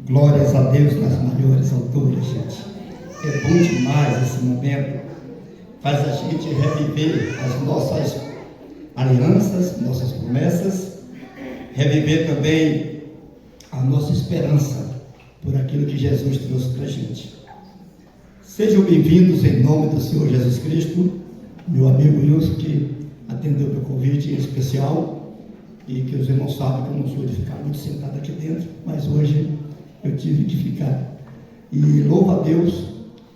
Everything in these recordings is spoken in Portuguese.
Glórias a Deus nas maiores alturas, gente. É bom demais esse momento. Faz a gente reviver as nossas alianças, nossas promessas, reviver também a nossa esperança por aquilo que Jesus trouxe para a gente. Sejam bem-vindos em nome do Senhor Jesus Cristo, meu amigo Wilson, que atendeu meu convite em especial, e que os irmãos sabem que eu não sou de ficar muito sentado aqui dentro, mas hoje eu tive que ficar. E louvo a Deus,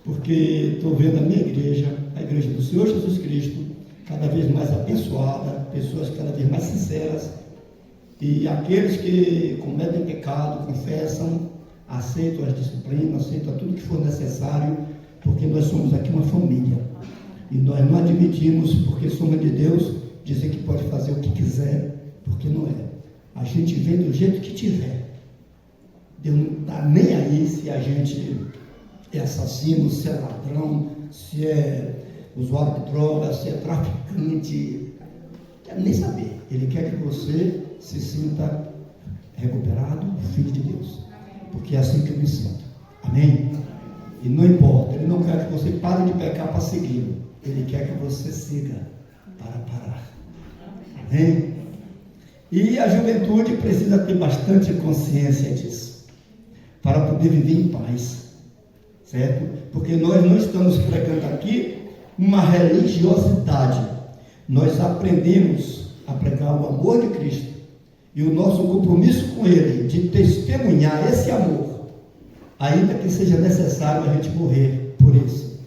porque estou vendo a minha igreja, a igreja do Senhor Jesus Cristo, cada vez mais abençoada, pessoas cada vez mais sinceras, e aqueles que cometem pecado, confessam, aceitam as disciplinas, aceitam tudo que for necessário, porque nós somos aqui uma família, e nós não admitimos, porque somos de Deus, dizer que pode fazer o que quiser, porque não é. A gente vem do jeito que tiver. Deus não está nem aí se a gente é assassino, se é ladrão, se é usuário de drogas, se é traficante, quer nem saber. Ele quer que você se sinta recuperado, filho de Deus, porque é assim que eu me sinto. Amém? E não importa, Ele não quer que você pare de pecar para segui-lo, Ele quer que você siga para parar. Amém? E a juventude precisa ter bastante consciência disso, para poder viver em paz, certo? Porque nós não estamos pregando aqui uma religiosidade, nós aprendemos a pregar o amor de Cristo, e o nosso compromisso com Ele, de testemunhar esse amor, ainda que seja necessário a gente morrer por isso.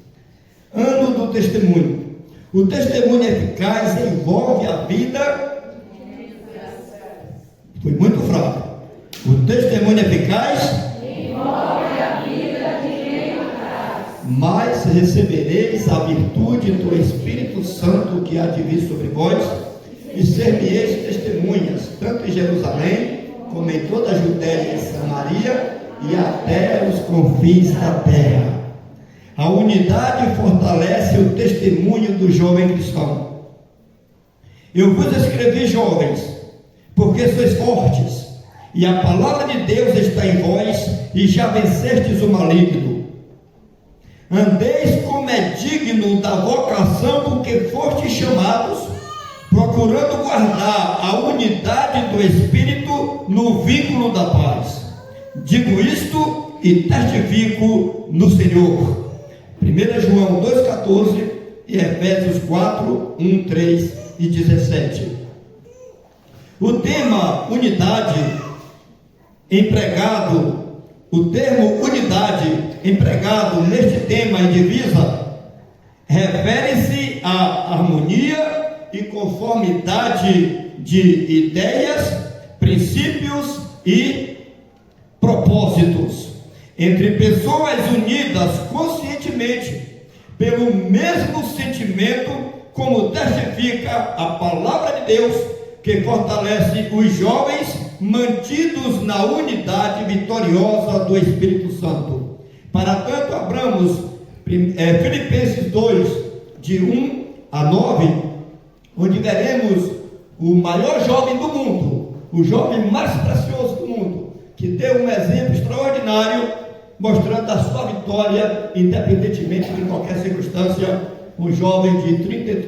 Ano do testemunho. O testemunho eficaz envolve a vida. Foi muito fraco. O testemunho eficaz envolve a vida de quem o traz. Mas recebereis a virtude do Espírito Santo que há de vir sobre vós, e ser-me-eis testemunhas, tanto em Jerusalém, como em toda a Judéia e Samaria, e até os confins da terra. A unidade fortalece o testemunho do jovem cristão. Eu vos escrevi, jovens, porque sois fortes, e a palavra de Deus está em vós, e já vencestes o maligno. Andeis como é digno da vocação com que fostes chamados, procurando guardar a unidade do Espírito no vínculo da paz. Digo isto e testifico no Senhor. 1 João 2,14 e Efésios 4, 1, 3 e 17. O tema unidade empregado, o termo unidade empregado neste tema e divisa, refere-se à harmonia e conformidade de ideias, princípios e propósitos entre pessoas unidas conscientemente pelo mesmo sentimento, como testifica a palavra de Deus, que fortalece os jovens mantidos na unidade vitoriosa do Espírito Santo. Para tanto, abramos Filipenses 2, de 1 a 9, onde veremos o maior jovem do mundo, o jovem mais precioso do mundo, que deu um exemplo extraordinário, mostrando a sua vitória, independentemente de qualquer circunstância. Um jovem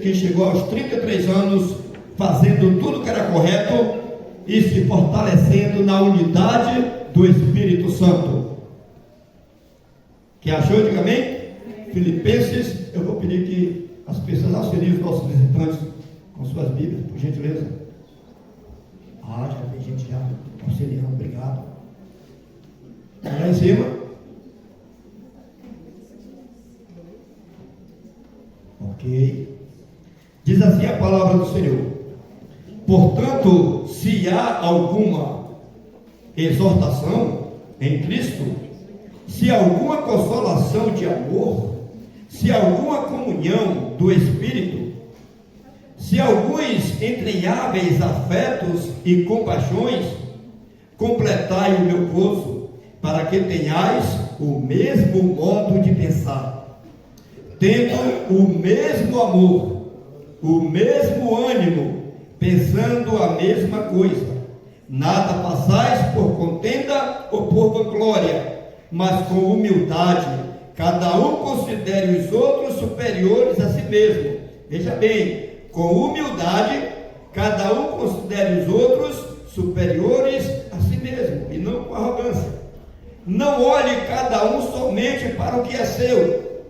que chegou aos 33 anos, fazendo tudo que era correto e se fortalecendo na unidade do Espírito Santo. Quem achou, diga amém? Filipenses, eu vou pedir que as pessoas auxiliem os nossos visitantes com suas Bíblias, por gentileza. Já tem gente já auxiliando, obrigado. Lá em cima. Ok. Diz assim a palavra do Senhor: portanto, se há alguma exortação em Cristo, se alguma consolação de amor, se alguma comunhão do Espírito, se alguns entranháveis afetos e compaixões, completai o meu gozo, para que tenhais o mesmo modo de pensar, tendo o mesmo amor, o mesmo ânimo, pensando a mesma coisa. Nada façais por contenda ou por vanglória, mas com humildade, cada um considere os outros superiores a si mesmo. Veja bem, com humildade, cada um considere os outros superiores a si mesmo, e não com arrogância. Não olhe cada um somente para o que é seu,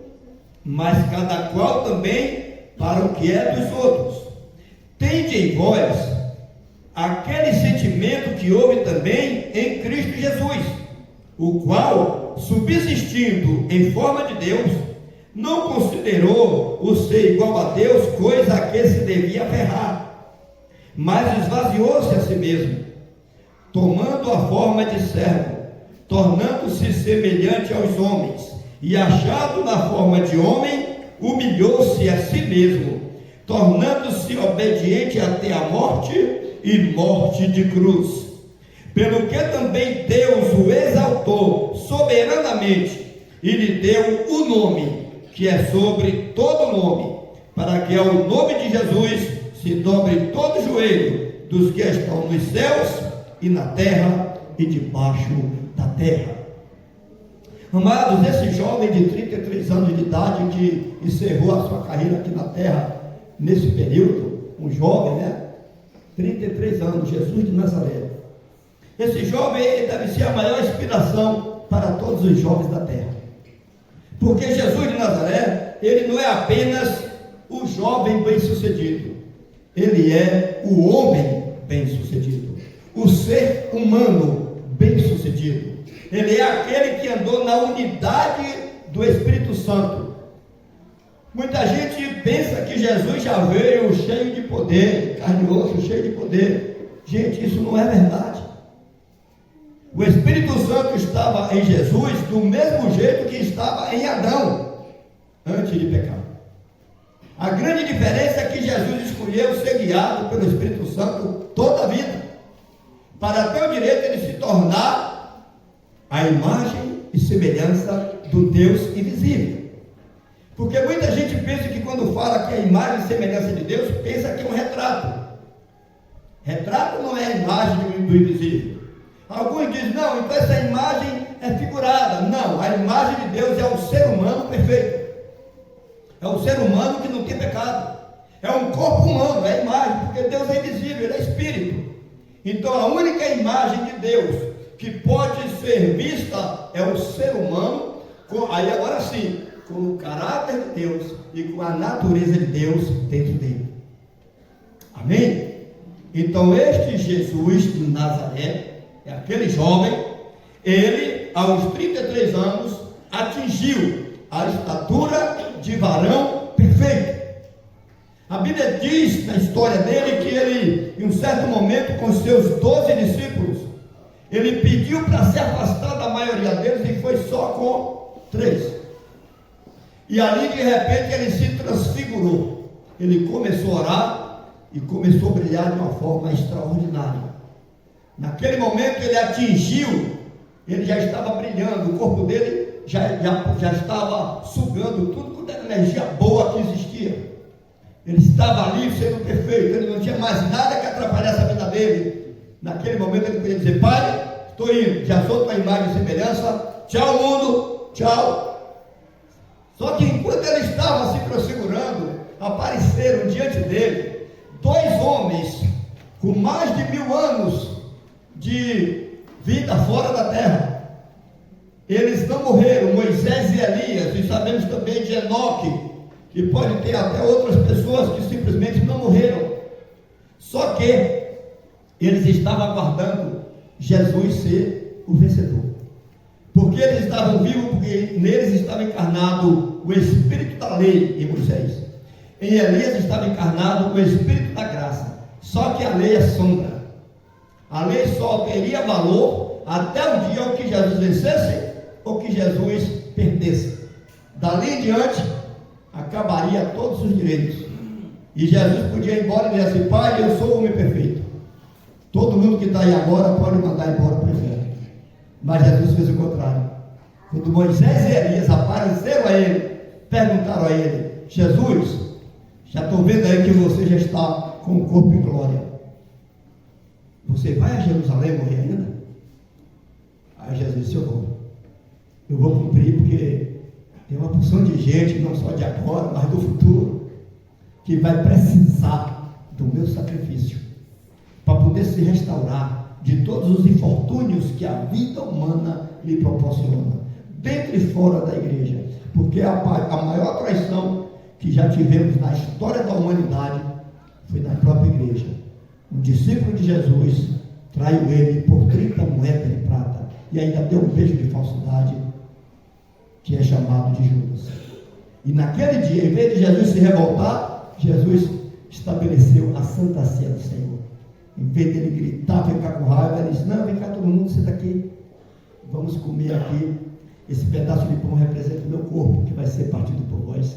mas cada qual também para o que é dos outros. Tende em vós aquele sentimento que houve também em Cristo Jesus, o qual, subsistindo em forma de Deus, não considerou o ser igual a Deus coisa a que se devia aferrar, mas esvaziou-se a si mesmo, tomando a forma de servo, tornando-se semelhante aos homens, e achado na forma de homem, humilhou-se a si mesmo, tornando-se obediente até a morte e morte de cruz. Pelo que também Deus o exaltou soberanamente e lhe deu o nome que é sobre todo nome, para que ao nome de Jesus se dobre todo o joelho dos que estão nos céus e na terra e debaixo da terra. Amados, esse jovem de 33 anos de idade que encerrou a sua carreira aqui na terra nesse período, um jovem, né? 33 anos, Jesus de Nazaré. Esse jovem deve ser a maior inspiração para todos os jovens da terra. Porque Jesus de Nazaré, ele não é apenas o jovem bem-sucedido, ele é o homem bem-sucedido, o ser humano bem-sucedido. Ele é aquele que andou na unidade do Espírito Santo. Muita gente pensa que Jesus já veio cheio de poder, carne e osso, cheio de poder. Gente, isso não é verdade. O Espírito Santo estava em Jesus do mesmo jeito que estava em Adão, antes de pecar. A grande diferença é que Jesus escolheu ser guiado pelo Espírito Santo toda a vida, para ter o direito de se tornar a imagem e semelhança do Deus invisível. Porque muita gente pensa que quando fala que é a imagem e semelhança de Deus, pensa que é um retrato. Retrato não é a imagem do invisível. Alguns dizem, não, então essa imagem é figurada. Não, a imagem de Deus é o ser humano perfeito. É o ser humano que não tem pecado. É um corpo humano, é a imagem, porque Deus é invisível, Ele é espírito. Então a única imagem de Deus que pode ser vista é o ser humano, aí agora sim, com o caráter de Deus e com a natureza de Deus dentro dele. Amém? Então este Jesus de Nazaré, é aquele jovem, ele aos 33 anos atingiu a estatura de varão perfeito. A Bíblia diz na história dele que ele, em um certo momento, com seus 12 discípulos, ele pediu para se afastar da maioria deles e foi só com 3. E ali de repente ele se transfigurou. Ele começou a orar e começou a brilhar de uma forma extraordinária. Naquele momento ele atingiu, ele já estava brilhando, o corpo dele já estava sugando tudo quanto era energia boa que existia. Ele estava ali sendo perfeito, ele não tinha mais nada que atrapalhasse a vida dele. Naquele momento ele podia dizer, Pai, estou indo, já sou tua imagem e semelhança, tchau mundo, tchau. Só que enquanto ele estava se transfigurando, apareceram diante dele 2 homens com mais de 1000 anos de vida fora da terra. Eles não morreram, Moisés e Elias, e sabemos também de Enoque, que pode ter até outras pessoas que simplesmente não morreram. Só que eles estavam aguardando Jesus ser o vencedor. Porque eles estavam vivos, porque neles estava encarnado o Espírito da lei em Moisés. Em Elias estava encarnado o Espírito da graça. Só que a lei é sombra. A lei só teria valor até o dia que Jesus vencesse ou que Jesus perdesse. Dali em diante, acabaria todos os direitos. E Jesus podia ir embora e dizer assim, Pai, eu sou o homem perfeito. Todo mundo que está aí agora pode mandar embora para o inferno. Mas Jesus fez o contrário. Quando Moisés e Elias apareceram a ele, perguntaram a ele, Jesus, já estou vendo aí que você já está com o corpo em glória. você vai a Jerusalém morrer ainda? Aí Jesus disse, eu vou cumprir, porque tem uma porção de gente, não só de agora, mas do futuro, que vai precisar do meu sacrifício, para poder se restaurar de todos os infortúnios que a vida humana lhe proporciona, dentro e fora da igreja, porque a maior traição que já tivemos na história da humanidade foi na própria igreja. Um discípulo de Jesus traiu ele por 30 moedas de prata e ainda deu um beijo de falsidade, que é chamado de Judas. E naquele dia, em vez de Jesus se revoltar, Jesus estabeleceu a Santa Ceia do Senhor. Em vez dele gritar, ficar com raiva, ele disse, não, vem cá todo mundo, senta aqui, vamos comer aqui. Esse pedaço de pão representa o meu corpo, que vai ser partido por vós.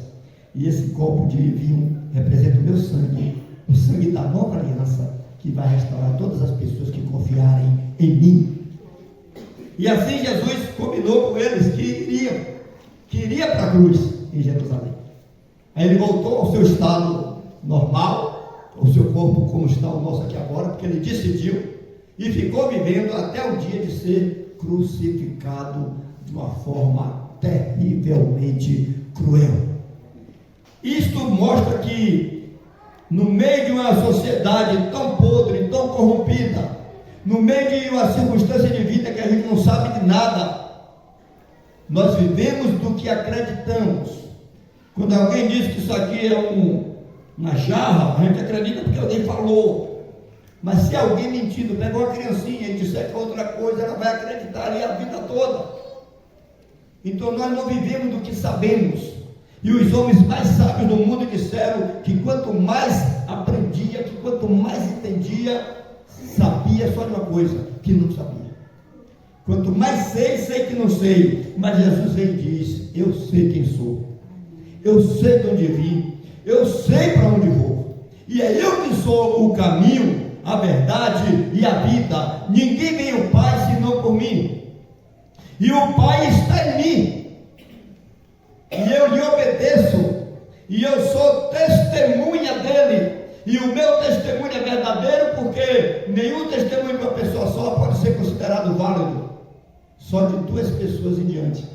E esse copo de vinho representa o meu sangue, o sangue da nova aliança, que vai restaurar todas as pessoas que confiarem em mim. E assim Jesus combinou com eles que iria para a cruz em Jerusalém. Aí ele voltou ao seu estado normal, o seu corpo como está o nosso aqui agora, porque ele decidiu e ficou vivendo até o dia de ser crucificado de uma forma terrivelmente cruel. Isto mostra que no meio de uma sociedade tão podre, tão corrompida, no meio de uma circunstância de vida que a gente não sabe de nada, nós vivemos do que acreditamos. Quando alguém diz que isso aqui é uma jarra, a gente acredita porque alguém falou. Mas se alguém mentindo, pega uma criancinha e disser que é outra coisa, ela vai acreditar ali a vida toda. Então nós não vivemos do que sabemos. E os homens mais sábios do mundo disseram que quanto mais aprendia, que quanto mais entendia, sabia só de uma coisa, que não sabia. Quanto mais sei que não sei. Mas Jesus vem e diz, eu sei quem sou, eu sei de onde vim, eu sei para onde vou, e é eu que sou o caminho, a verdade e a vida. Ninguém vem ao Pai senão por mim, e o Pai está em mim, e eu lhe obedeço, e eu sou testemunha dele, e o meu testemunho é verdadeiro, porque nenhum testemunho de uma pessoa só pode ser considerado válido, só de 2 pessoas em diante.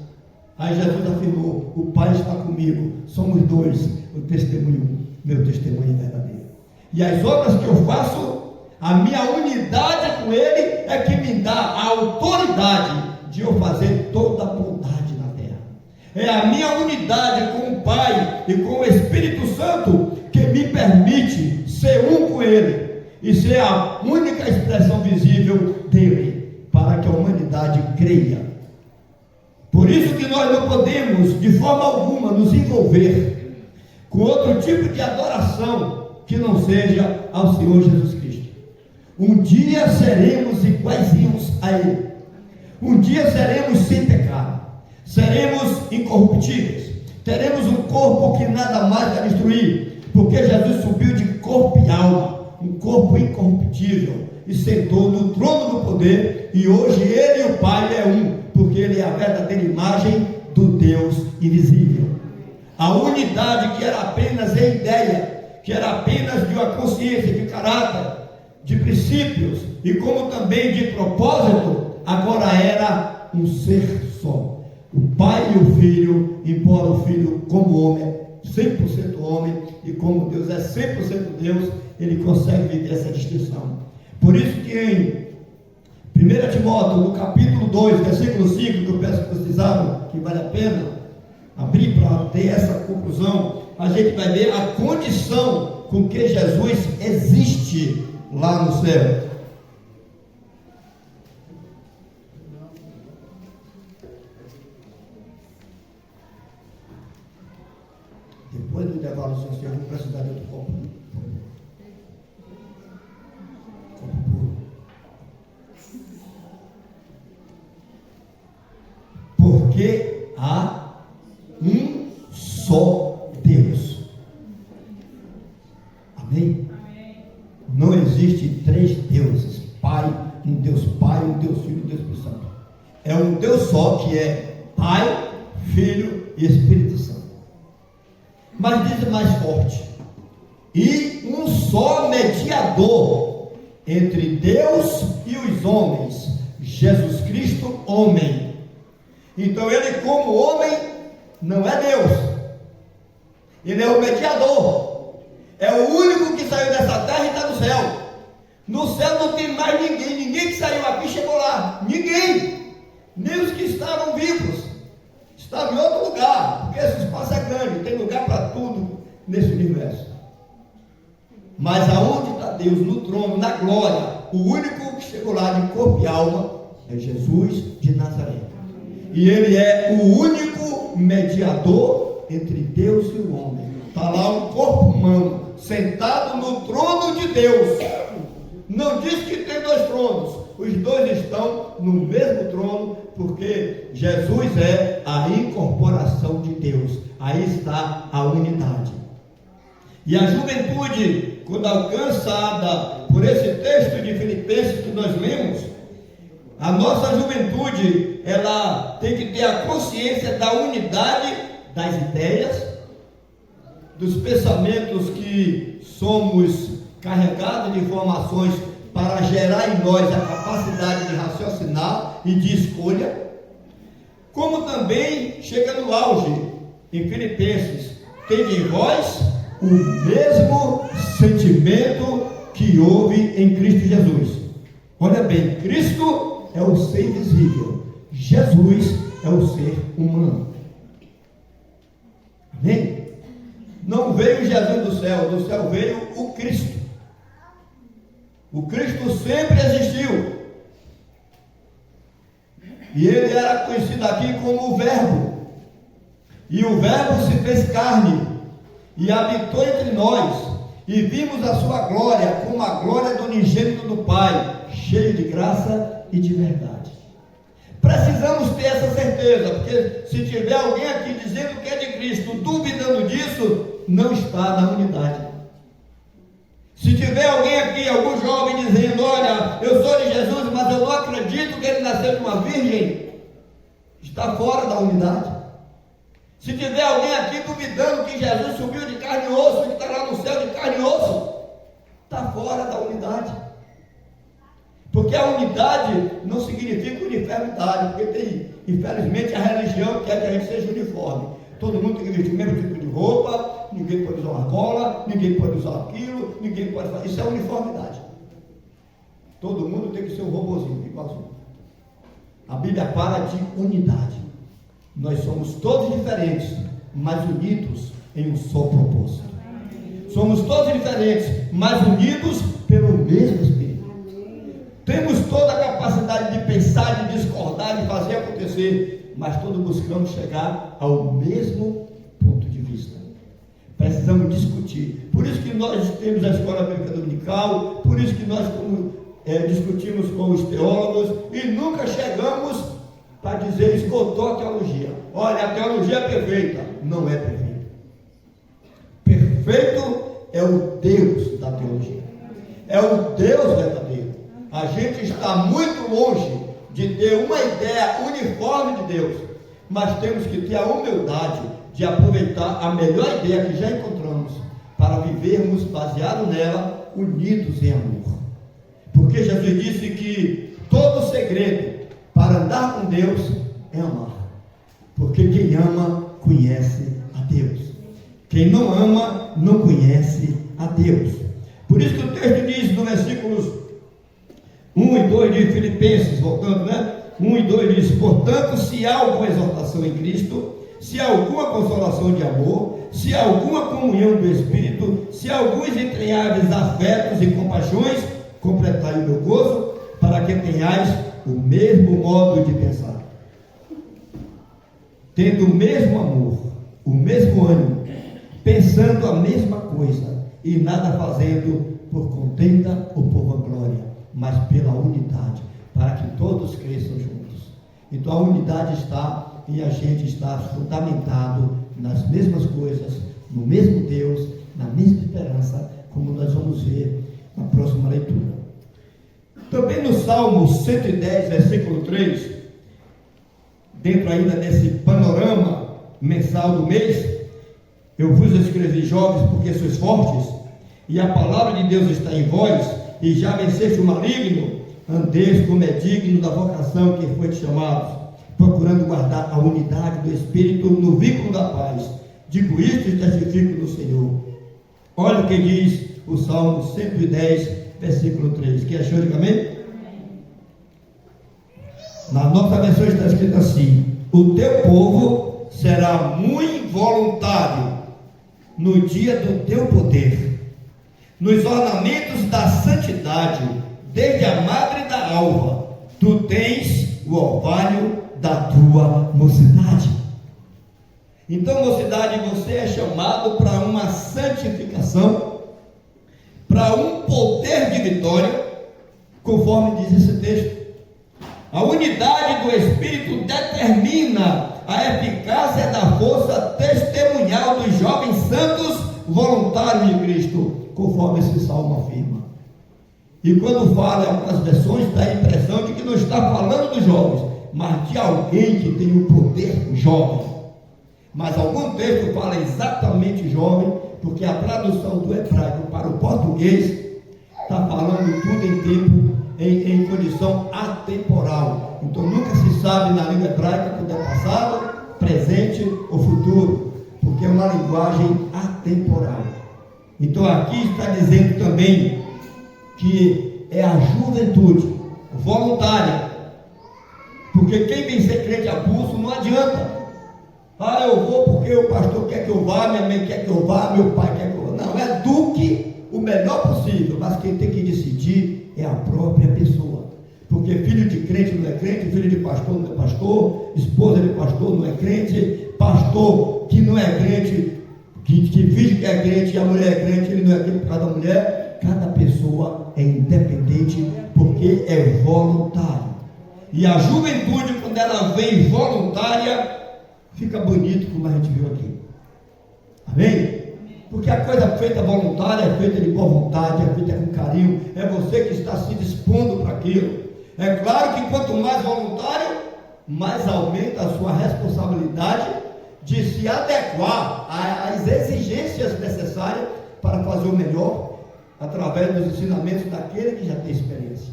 Aí Jesus afirmou, o Pai está comigo, somos 2, o testemunho, meu testemunho é verdadeiro, e as obras que eu faço, a minha unidade com ele é que me dá a autoridade de eu fazer toda a bondade na terra. É a minha unidade com o Pai e com o Espírito Santo que me permite ser um com ele e ser a única expressão visível dele, para que a humanidade creia. Por isso que nós não podemos de forma alguma nos envolver com outro tipo de adoração que não seja ao Senhor Jesus Cristo. Um dia seremos iguaizinhos a ele. Um dia seremos sem pecado, seremos incorruptíveis, teremos um corpo que nada mais vai destruir, porque Jesus subiu de corpo e alma, um corpo incorruptível, e sentou no trono do poder, e hoje ele e o Pai é um, porque ele é a verdadeira imagem do Deus invisível. A unidade que era apenas em ideia, que era apenas de uma consciência, de caráter, de princípios, e como também de propósito, agora era um ser só. O Pai e o Filho, embora o Filho como homem, 100% homem, e como Deus é 100% Deus, ele consegue viver essa distinção. Por isso que em 1 Timóteo, no capítulo 2, versículo 5, que eu peço que vocês abram, que vale a pena abrir para ter essa conclusão, a gente vai ver a condição com que Jesus existe lá no céu. Depois do intervalo social, eu vou precisar de outro copo. Copo puro. Porque há um só Deus. Amém? Não existe 3 deuses. Um Deus Pai, um Deus Filho, um Deus Espírito Santo. É um Deus só, que é Pai, Filho e Espírito Santo. Mas diz mais forte, e um só mediador entre Deus e os homens, Jesus Cristo, homem. Então ele, como homem, não é Deus, ele é o mediador, é o único que saiu dessa terra e está no céu. No céu não tem mais ninguém que saiu aqui chegou lá, ninguém, nem os que estavam vivos, estavam em outro lugar, porque esse espaço é grande, tem lugar para tudo nesse universo. Mas aonde está Deus? No trono, na glória, o único que chegou lá de corpo e alma é Jesus de Nazaré. E ele é o único mediador entre Deus e o homem. Está lá um corpo humano sentado no trono de Deus. Não diz que tem dois tronos, os dois estão no mesmo trono, porque Jesus é a incorporação de Deus. Aí está a unidade. E a juventude, quando alcançada por esse texto de Filipenses que nós lemos, a nossa juventude, ela tem que ter a consciência da unidade das ideias, dos pensamentos que somos carregados de informações para gerar em nós a capacidade de raciocinar e de escolha, como também chega no auge em Filipenses, tende em vós o mesmo sentimento que houve em Cristo Jesus. Olha bem, Cristo é o ser invisível, Jesus é o ser humano. Amém? Não veio Jesus do céu veio o Cristo. O Cristo sempre existiu. E ele era conhecido aqui como o Verbo. E o Verbo se fez carne e habitou entre nós. E vimos a sua glória como a glória do unigênito do Pai, cheio de graça e de verdade. Precisamos ter essa certeza, porque se tiver alguém aqui dizendo que é de Cristo, duvidando disso, não está na unidade. Se tiver alguém aqui, algum jovem dizendo, olha, eu sou de Jesus, mas eu não acredito que ele nasceu de uma virgem, está fora da unidade. Se tiver alguém aqui duvidando que Jesus subiu de carne e osso, que está lá no céu de carne e osso, está fora da unidade. Porque a unidade não significa uniformidade, porque tem, infelizmente, a religião quer que a gente seja uniforme. Todo mundo tem que vestir o mesmo tipo de roupa, ninguém pode usar uma cola, ninguém pode usar aquilo, ninguém pode fazer. Isso é uniformidade. Todo mundo tem que ser um robozinho, igualzinho. A Bíblia fala de unidade. Nós somos todos diferentes, mas unidos em um só propósito. Somos todos diferentes, mas unidos pelo mesmo Espírito. Temos toda a capacidade de pensar, de discordar, de fazer acontecer, mas todos buscamos chegar ao mesmo ponto de vista. Precisamos discutir. Por isso que nós temos a escola bíblica dominical, por isso que nós discutimos com os teólogos e nunca chegamos para dizer, esgotou a teologia. Olha, a teologia é perfeita. Não é perfeita. Perfeito é o Deus da teologia. É o Deus verdadeiro. A gente está muito longe de ter uma ideia uniforme de Deus, mas temos que ter a humildade de aproveitar a melhor ideia que já encontramos para vivermos baseado nela, unidos em amor. Porque Jesus disse que todo segredo para andar com Deus é amar. Porque quem ama conhece a Deus. Quem não ama não conhece a Deus. Por isso que o texto diz no versículos 1 e 2 de Filipenses, voltando, né? 1 e 2 diz, portanto, se há alguma exortação em Cristo, se há alguma consolação de amor, se há alguma comunhão do Espírito, se há alguns entranháveis afetos e compaixões, completai o meu gozo, para que tenhais o mesmo modo de pensar, tendo o mesmo amor, o mesmo ânimo, pensando a mesma coisa, e nada fazendo por contenda ou por vanglória, mas pela unidade, para que todos cresçam juntos. Então a unidade está em a gente estar fundamentado nas mesmas coisas, no mesmo Deus, na mesma esperança, como nós vamos ver na próxima leitura. Também no Salmo 110, versículo 3, dentro ainda desse panorama mensal do mês, eu vos escrevi, jovens, porque sois fortes, e a palavra de Deus está em vós, e já venceste o maligno, andeis como é digno da vocação que foi te chamado, procurando guardar a unidade do Espírito no vínculo da paz. Digo isto e testifico no Senhor. Olha o que diz o Salmo 110, versículo 3. Quem achou, diga amém? Na nossa versão está escrito assim: o teu povo será muito voluntário no dia do teu poder, nos ornamentos da santidade, desde a madre da alva, tu tens o orvalho da tua mocidade. Então, mocidade, você é chamado para uma santificação, para um poder de vitória, conforme diz esse texto. A unidade do Espírito determina a eficácia da força testemunhal dos jovens santos voluntários de Cristo, conforme esse salmo afirma. E quando fala em algumas versões, dá a impressão de que não está falando dos jovens, mas de alguém que tem o poder jovem. Mas algum texto fala exatamente jovem, porque a tradução do hebraico para o português está falando tudo em tempo, em condição atemporal. Então nunca se sabe na língua hebraica quando é passado, presente ou futuro, porque é uma linguagem atemporal. Então aqui está dizendo também que é a juventude voluntária, porque quem vem ser crente a pulso não adianta. Eu vou porque o pastor quer que eu vá, minha mãe quer que eu vá, meu pai quer que eu vá. Não, eduque o melhor possível, mas quem tem que decidir é a própria pessoa. Porque filho de crente não é crente, filho de pastor não é pastor, esposa de pastor não é crente, pastor que não é crente, que finge que é crente e a mulher é crente, ele não é crente por causa da mulher. Cada pessoa é independente, porque é voluntário. E a juventude, quando ela vem voluntária, fica bonito, como a gente viu aqui. Amém? Porque a coisa feita voluntária é feita de boa vontade, é feita com carinho, é você que está se dispondo para aquilo. É claro que quanto mais voluntário, mais aumenta a sua responsabilidade de se adequar às exigências necessárias para fazer o melhor, através dos ensinamentos daquele que já tem experiência.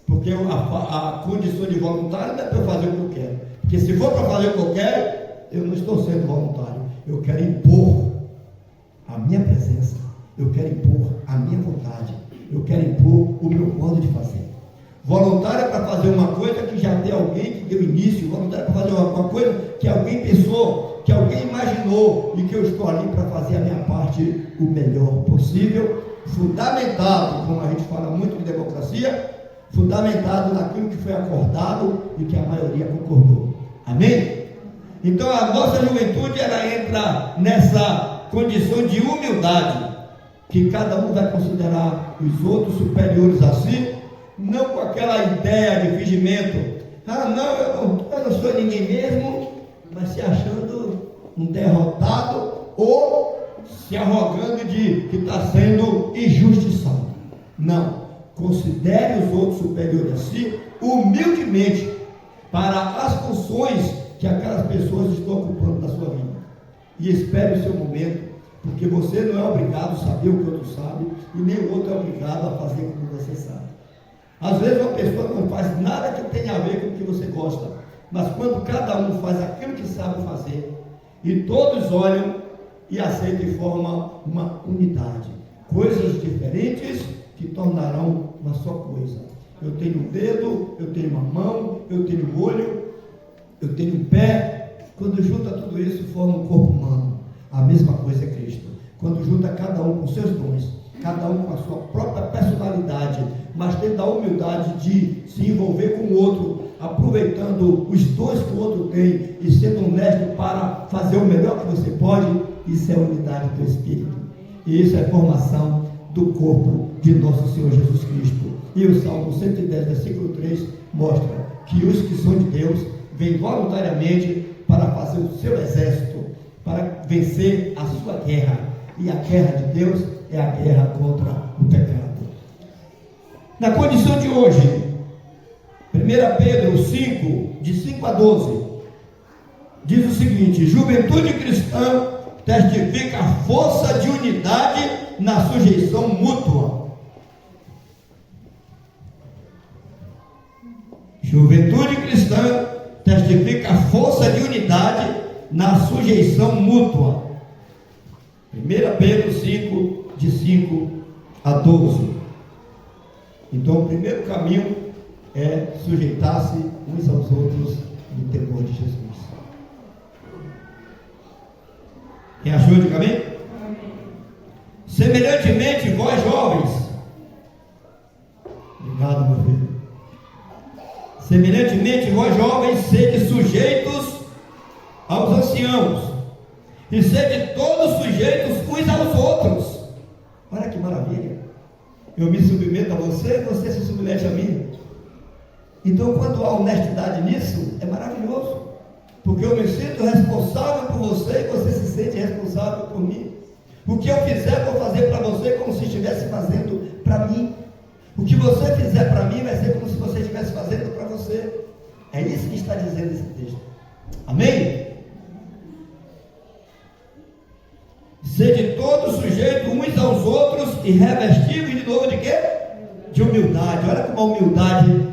Porque a condição de voluntário não é para eu fazer o que eu quero. Porque se for para fazer o que eu quero, eu não estou sendo voluntário. Eu quero impor a minha presença, eu quero impor a minha vontade, eu quero impor o meu modo de fazer. Voluntário é para fazer uma coisa que já tem alguém que deu início, voluntário é para fazer uma coisa que alguém pensou, que alguém imaginou, e que eu estou ali para fazer a minha parte o melhor possível, fundamentado, como a gente fala muito de democracia, fundamentado naquilo que foi acordado e que a maioria concordou. Amém? Então a nossa juventude, ela entra nessa condição de humildade, que cada um vai considerar os outros superiores a si, não com aquela ideia de fingimento, eu não sou ninguém mesmo, mas se achando um derrotado, ou se arrogando de que está sendo injustiçado. Não, considere os outros superiores a si, humildemente, para as funções que aquelas pessoas estão ocupando na sua vida. E espere o seu momento, porque você não é obrigado a saber o que o outro sabe, e nem o outro é obrigado a fazer como você sabe. Às vezes uma pessoa não faz nada que tenha a ver com o que você gosta, mas quando cada um faz aquilo que sabe fazer, e todos olham e aceitam e formam uma unidade, coisas diferentes que tornarão uma só coisa. Eu tenho um dedo, eu tenho uma mão, eu tenho um olho, eu tenho um pé. Quando junta tudo isso, forma um corpo humano. A mesma coisa é Cristo. Quando junta cada um com seus dons, cada um com a sua própria personalidade, mas tendo a humildade de se envolver com o outro, aproveitando os dons que o outro tem e sendo honesto para fazer o melhor que você pode, isso é a unidade do Espírito. E isso é a formação do corpo de nosso Senhor Jesus Cristo. E o Salmo 110, versículo 3, mostra que os que são de Deus vêm voluntariamente para fazer o seu exército, para vencer a sua guerra. E a guerra de Deus é a guerra contra o pecado. Na condição de hoje, 1 Pedro 5, de 5 a 12, diz o seguinte: juventude cristã testifica a força de unidade na sujeição mútua. Juventude cristã testifica a força de unidade na sujeição mútua. 1 Pedro 5, de 5 a 12. Então, o primeiro caminho é sujeitar-se uns aos outros no temor de Jesus. Quem achou, diga amém? Semelhantemente, vós jovens, obrigado, meu filho. Semelhantemente, vós jovens, sede sujeitos aos anciãos, e sede todos sujeitos uns aos outros. Olha que maravilha! Eu me submeto a você, você se submete a mim. Então, quando há honestidade nisso, é maravilhoso, porque eu me sinto responsável por você e você se sente responsável por mim. O que eu fizer, vou fazer para você como se estivesse fazendo para mim. O que você fizer para mim vai ser como se você estivesse fazendo para você. É isso que está dizendo esse texto. Amém? Sede todos sujeitos uns aos outros e revestivos de novo de quê? De humildade. Olha como a humildade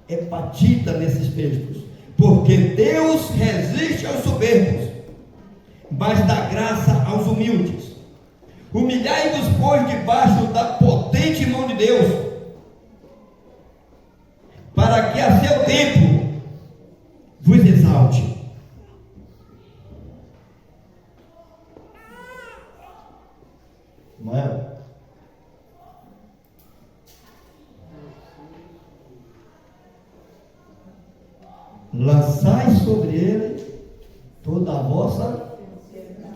é batida nesses textos. Porque Deus resiste aos soberbos, mas dá graça aos humildes. Humilhai-vos, pois, debaixo da potente mão de Deus, para que a seu tempo vos exalte. Não é? Lançai sobre ele toda a vossa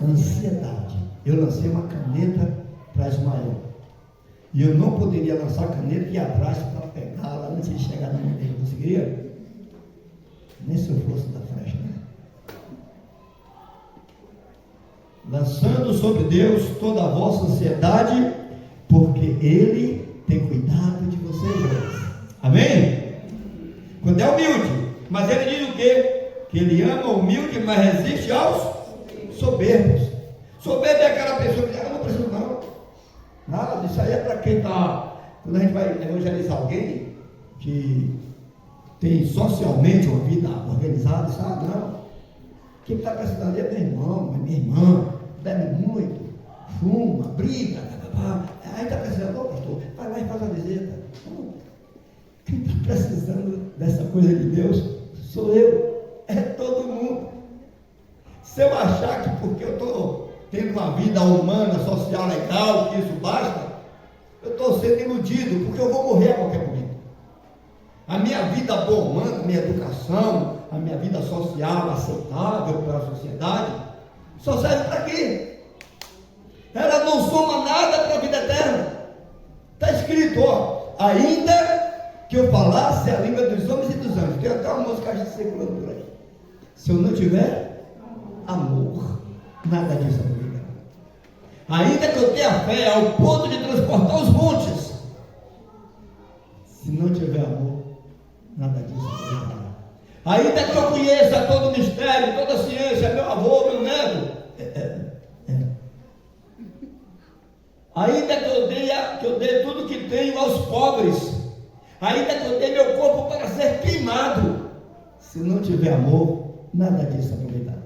ansiedade. Eu lancei uma caneta para Ismael, e eu não poderia lançar a caneta e ir atrás para pegá-la antes de chegar na mão dele. Conseguiria? Nem se eu fosse da flecha, né? Lançando sobre Deus toda a vossa ansiedade, porque Ele tem cuidado de vocês. Amém? Quando é humilde. Mas ele diz o quê? Que ele ama o humilde, mas resiste aos soberbos. Soberbo é aquela pessoa que diz: eu não preciso não. Nada disso aí é para quem está. Quando a gente vai evangelizar alguém que tem socialmente uma vida organizada, sabe? Não. Quem está precisando é meu irmão, minha irmã, bebe muito, fuma, briga, aí está precisando, pastor, vai lá e faz a visita. Quem está precisando dessa coisa de Deus sou eu, é todo mundo. Se eu achar que porque eu estou tendo uma vida humana, social legal, que isso basta, eu estou sendo iludido, porque eu vou morrer a qualquer momento. A minha vida boa humana, a minha educação, a minha vida social aceitável pela sociedade, só serve para quê? Ela não soma nada para a vida eterna. Está escrito, ó, ainda que eu falasse a língua dos homens e dos anjos. Tem até uma música circulando por aí. Se eu não tiver amor, nada disso é vida. Ainda que eu tenha fé ao ponto de transportar os montes, se não tiver amor, nada disso é vida. Ainda que eu conheça todo o mistério, toda a ciência, meu avô, meu neto, ainda que eu dê tudo que tenho aos pobres, ainda que eu dê meu corpo para ser queimado, se não tiver amor, nada disso aproveitará.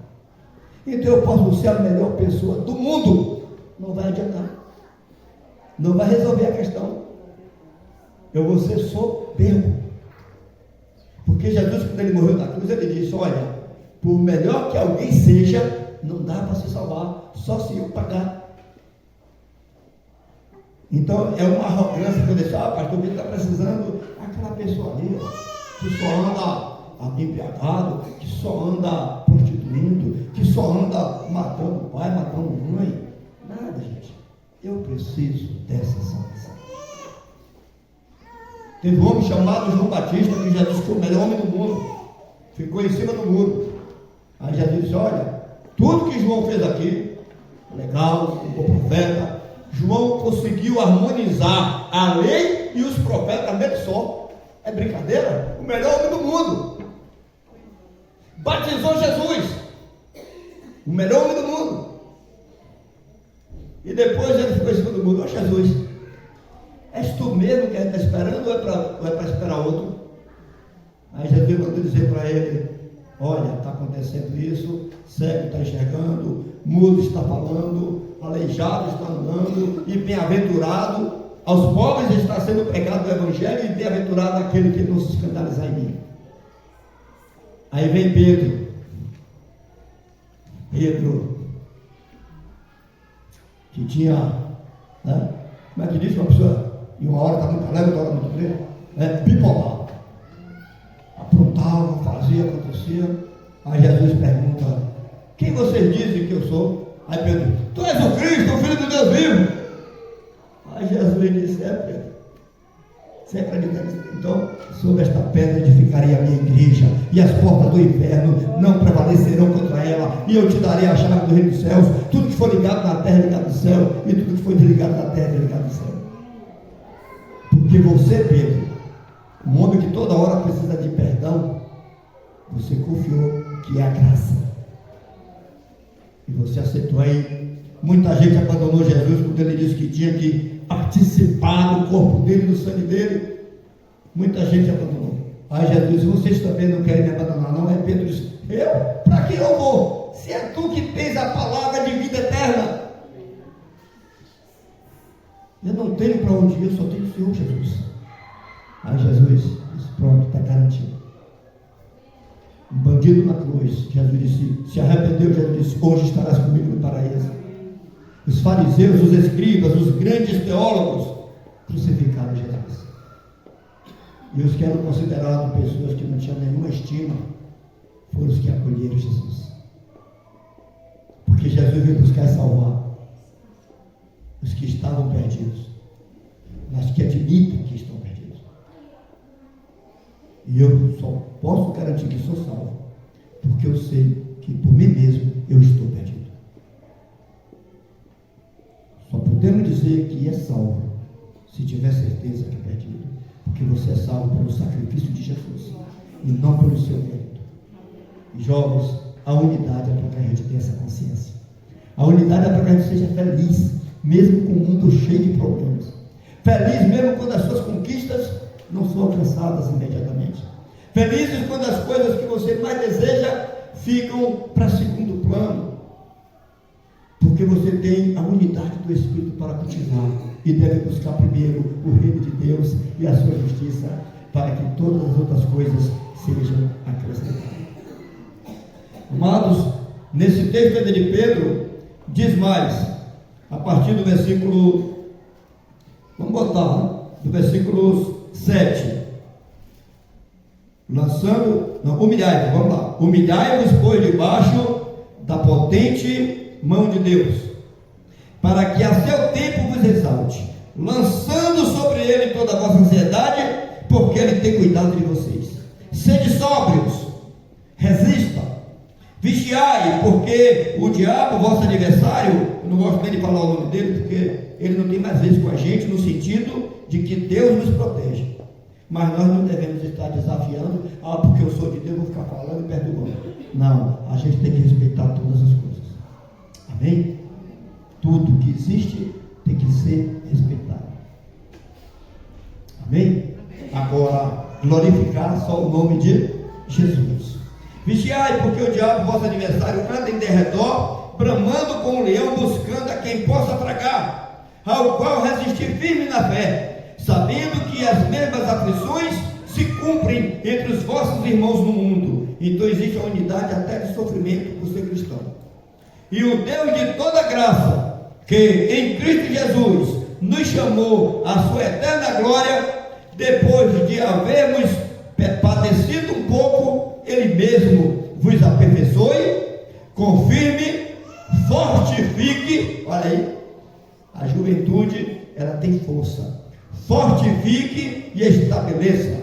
Então eu posso ser a melhor pessoa do mundo, não vai adiantar, não vai resolver a questão. Eu vou ser soberbo, porque Jesus, quando ele morreu na cruz, ele disse: olha, por melhor que alguém seja, não dá para se salvar, só se eu pagar. Então é uma arrogância que eu deixo: pastor, ele está precisando, aquela pessoa ali, que só anda embriagado, que só anda prostituindo, que só anda matando pai, matando mãe. Nada, gente. Eu preciso dessa salvação. Teve um homem chamado João Batista, que já disse que foi o melhor homem do mundo, ficou em cima do muro. Aí já disse: olha, tudo que João fez aqui, legal, o profeta, João conseguiu harmonizar a lei e os profetas nele só. É brincadeira? O melhor homem do mundo batizou Jesus, o melhor homem do mundo, e depois ele ficou em cima do mundo: ó Jesus, és tu mesmo que a gente está esperando, ou é para esperar outro? Aí Jesus mandou dizer para ele: olha, está acontecendo isso, cego está enxergando, mudo está falando, aleijado está andando, e bem-aventurado, aos pobres está sendo pregado o evangelho, e bem-aventurado aquele que não se escandalizar em mim. Aí vem Pedro, que tinha, né? Como é que diz uma pessoa? E uma hora está muito alegre, outra hora muito triste, bipolar. Aprontava, fazia, acontecia. Aí Jesus pergunta: quem vocês dizem que eu sou? Aí Pedro: tu és o Cristo, o Filho de Deus vivo. Aí Jesus disse: Pedro, você acredita nisso? Então, sobre esta pedra edificarei a minha igreja, e as portas do inferno não prevalecerão contra ela, e eu te darei a chave do reino dos céus. Tudo que for ligado na terra é ligado no céu, e tudo que for desligado na terra é ligado no céu. Porque você, Pedro, um homem que toda hora precisa de perdão, você confiou que é a graça, e você aceitou. Aí muita gente abandonou Jesus quando ele disse que tinha que participar do corpo dele, do sangue dele. Muita gente abandonou. Aí Jesus disse: vocês também não querem me abandonar, não? Aí Pedro disse: eu? Para que eu vou? Se é tu que tens a palavra de vida eterna. Eu não tenho para onde ir, eu só tenho o Senhor Jesus. Aí Jesus disse: pronto, está garantido. Um bandido na cruz, Jesus disse, se arrependeu, Jesus disse: hoje estarás comigo no paraíso. Os fariseus, os escribas, os grandes teólogos crucificaram Jesus. E os que eram considerados pessoas que não tinham nenhuma estima foram os que acolheram Jesus. Porque Jesus veio buscar e salvar os que estavam perdidos, mas que admitem que estão perdidos. E eu só posso garantir que sou salvo porque eu sei que por mim mesmo eu estou perdido. Só podemos dizer que é salvo se tiver certeza que é perdido, porque você é salvo pelo sacrifício de Jesus e não pelo seu mérito. E jovens, a unidade é para que a gente tenha essa consciência. A unidade é para que a gente seja feliz, mesmo com o mundo cheio de problemas. Feliz mesmo quando as suas conquistas não são alcançadas imediatamente. Felizes quando as coisas que você mais deseja ficam para segundo plano. Porque você tem a unidade do Espírito para cultivar, e deve buscar primeiro o reino de Deus e a sua justiça, para que todas as outras coisas sejam acrescentadas. Amados, nesse texto de Pedro, diz mais, a partir do versículo, vamos botar, do versículo 7, humilhai-vos, vamos lá, humilhai-vos, pois, debaixo da potente mão de Deus, para que a seu tempo vos exalte, lançando sobre ele toda a vossa ansiedade, porque ele tem cuidado de vocês. Sede sóbrios, resista, vigiai, porque o diabo, vosso adversário, eu não gosto nem de falar o nome dele, porque ele não tem mais vez com a gente, no sentido de que Deus nos protege. Mas nós não devemos estar desafiando: porque eu sou de Deus, vou ficar falando e perdoando. Não, a gente tem que respeitar todas as coisas. Amém? Tudo que existe tem que ser respeitado. Amém? Agora, glorificar só o nome de Jesus. Vigiai, porque o diabo, vosso adversário, anda em derredor, bramando como um leão, buscando a quem possa tragar, ao qual resistir firme na fé, sabendo que as mesmas aflições se cumprem entre os vossos irmãos no mundo. Então existe a unidade até de sofrimento por ser cristão. E o Deus de toda graça, que em Cristo Jesus nos chamou à sua eterna glória, depois de havermos padecido um pouco, Ele mesmo vos aperfeiçoe, confirme, fortifique. Olha aí, a juventude, ela tem força. Fortifique e estabeleça.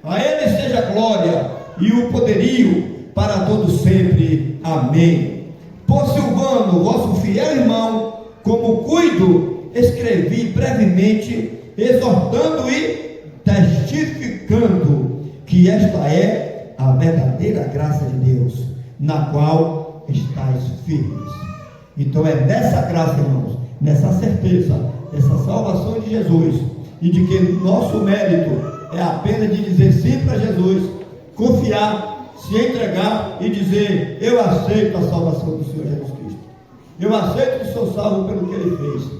A Ele seja a glória e o poderio para todos sempre. Amém. Por Silvano, vosso fiel irmão, como cuido, escrevi brevemente, exortando e testificando que esta é a verdadeira graça de Deus, na qual estáis firmes. Então é nessa graça, irmãos, nessa certeza, essa salvação de Jesus, e de que nosso mérito é apenas de dizer sim para Jesus, confiar, se entregar e dizer: eu aceito a salvação do Senhor Jesus Cristo. Eu aceito que sou salvo pelo que Ele fez.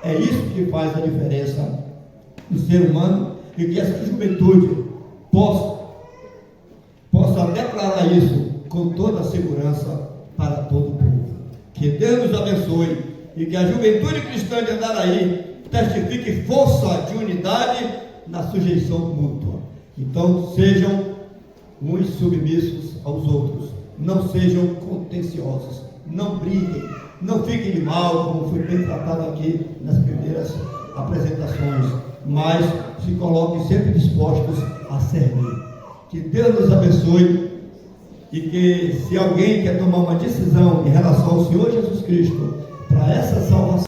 É isso que faz a diferença no ser humano, e que essa juventude possa declarar isso com toda a segurança para todo o povo. Que Deus nos abençoe e que a juventude cristã de Andaraí testifique força de unidade na sujeição mútua. Então sejam uns submissos aos outros, não sejam contenciosos, não briguem, não fiquem de mal, como foi bem tratado aqui nas primeiras apresentações, mas se coloquem sempre dispostos a servir. Que Deus nos abençoe e que, se alguém quer tomar uma decisão em relação ao Senhor Jesus Cristo para essa salvação,